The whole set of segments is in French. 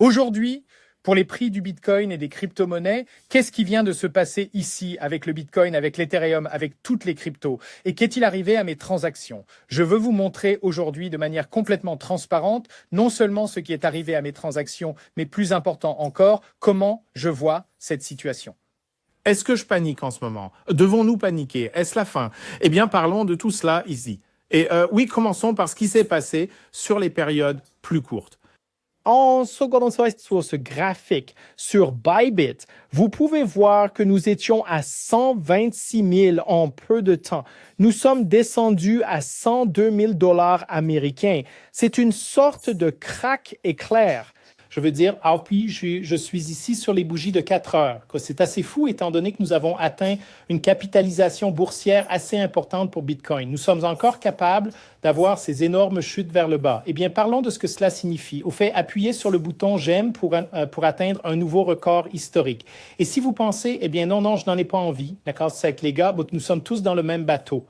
Aujourd'hui, pour les prix du Bitcoin et des crypto-monnaies, qu'est-ce qui vient de se passer ici avec le Bitcoin, avec l'Ethereum, avec toutes les cryptos? Et qu'est-il arrivé à mes transactions? Je veux vous montrer aujourd'hui de manière complètement transparente, non seulement ce qui est arrivé à mes transactions, mais plus important encore, comment je vois cette situation. Est-ce que je panique en ce moment? Devons-nous paniquer? Est-ce la fin? Eh bien, parlons de tout cela ici. Et oui, commençons par ce qui s'est passé sur les périodes plus courtes. En secondant sur ce graphique sur Bybit, vous pouvez voir que nous étions à 126 000 en peu de temps. Nous sommes descendus à 102 000 $ américains. C'est une sorte de crack éclair. Je veux dire, puis je suis ici sur les bougies de 4 heures. C'est assez fou étant donné que nous avons atteint une capitalisation boursière assez importante pour Bitcoin. Nous sommes encore capables d'avoir ces énormes chutes vers le bas. Eh bien, parlons de ce que cela signifie. Au fait, appuyez sur le bouton j'aime pour atteindre un nouveau record historique. Et si vous pensez, eh bien non, je n'en ai pas envie, d'accord, c'est avec les gars, nous sommes tous dans le même bateau.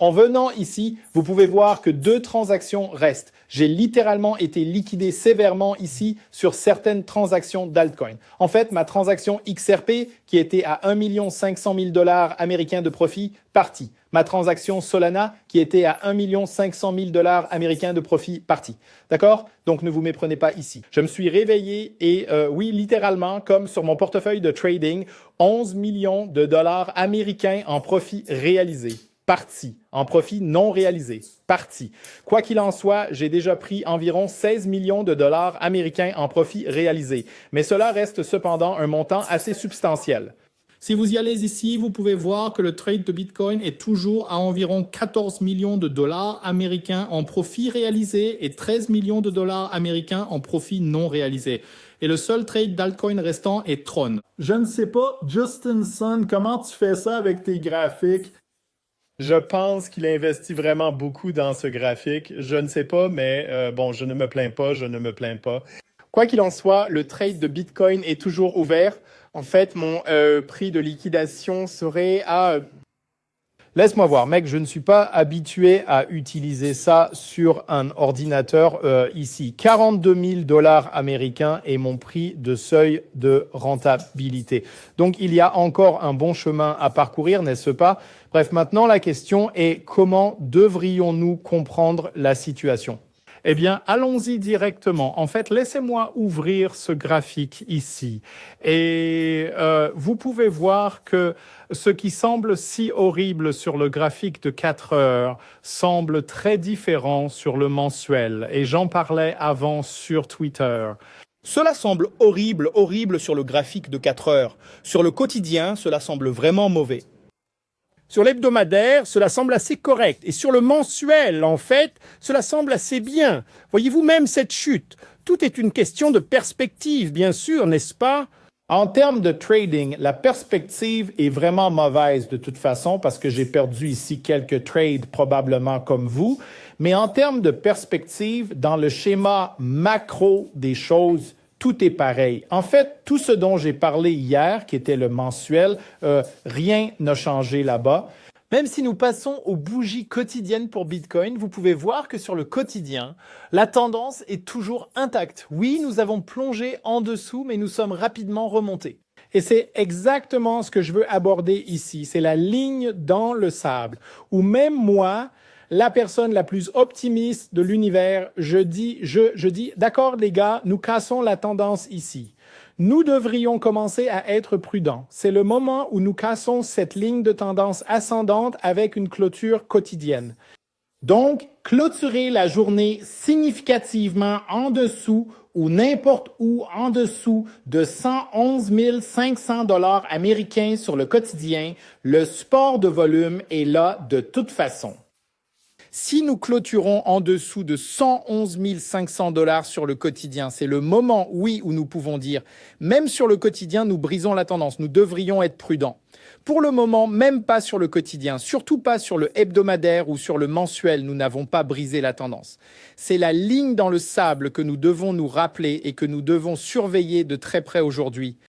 En venant ici, vous pouvez voir que 2 transactions restent. J'ai littéralement été liquidé sévèrement ici sur certaines transactions d'altcoin. En fait, ma transaction XRP, qui était à 1 500 000 $ américains de profit, partie. Ma transaction Solana, qui était à 1 500 000 $ américains de profit, partie. D'accord? Donc, ne vous méprenez pas ici. Je me suis réveillé et oui, littéralement, comme sur mon portefeuille de trading, 11 millions de dollars américains en profit réalisé. Parti. En profit non réalisé. Parti. Quoi qu'il en soit, j'ai déjà pris environ 16 millions de dollars américains en profit réalisé. Mais cela reste cependant un montant assez substantiel. Si vous y allez ici, vous pouvez voir que le trade de Bitcoin est toujours à environ 14 millions de dollars américains en profit réalisé et 13 millions de dollars américains en profit non réalisé. Et le seul trade d'altcoin restant est Tron. Je ne sais pas, Justin Sun, comment tu fais ça avec tes graphiques? Je pense qu'il investit vraiment beaucoup dans ce graphique. Je ne sais pas, mais bon, je ne me plains pas. Quoi qu'il en soit, le trade de Bitcoin est toujours ouvert. En fait, mon prix de liquidation serait à... Laisse-moi voir, mec, je ne suis pas habitué à utiliser ça sur un ordinateur ici. 42 000 $ américains est mon prix de seuil de rentabilité. Donc, il y a encore un bon chemin à parcourir, n'est-ce pas? Bref, maintenant, la question est comment devrions-nous comprendre la situation? Eh bien, allons-y directement. En fait, laissez-moi ouvrir ce graphique ici. Et vous pouvez voir que ce qui semble si horrible sur le graphique de 4 heures semble très différent sur le mensuel. Et j'en parlais avant sur Twitter. Cela semble horrible sur le graphique de 4 heures. Sur le quotidien, cela semble vraiment mauvais. Sur l'hebdomadaire, cela semble assez correct. Et sur le mensuel, en fait, cela semble assez bien. Voyez-vous même cette chute? Tout est une question de perspective, bien sûr, n'est-ce pas? En termes de trading, la perspective est vraiment mauvaise de toute façon parce que j'ai perdu ici quelques trades probablement comme vous. Mais en termes de perspective, dans le schéma macro des choses, tout est pareil. En fait, tout ce dont j'ai parlé hier, qui était le mensuel, rien n'a changé là-bas. Même si nous passons aux bougies quotidiennes pour Bitcoin, vous pouvez voir que sur le quotidien, la tendance est toujours intacte. Oui, nous avons plongé en dessous, mais nous sommes rapidement remontés. Et c'est exactement ce que je veux aborder ici. C'est la ligne dans le sable, où même moi, la personne la plus optimiste de l'univers, je dis, d'accord les gars, nous cassons la tendance ici. Nous devrions commencer à être prudents. C'est le moment où nous cassons cette ligne de tendance ascendante avec une clôture quotidienne. Donc, clôturer la journée significativement en dessous ou n'importe où en dessous de 111 500 $ américains sur le quotidien, le sport de volume est là de toute façon. Si nous clôturons en dessous de 111 500 $ sur le quotidien, c'est le moment, oui, où nous pouvons dire, même sur le quotidien, nous brisons la tendance, nous devrions être prudents. Pour le moment, même pas sur le quotidien, surtout pas sur le hebdomadaire ou sur le mensuel, nous n'avons pas brisé la tendance. C'est la ligne dans le sable que nous devons nous rappeler et que nous devons surveiller de très près aujourd'hui.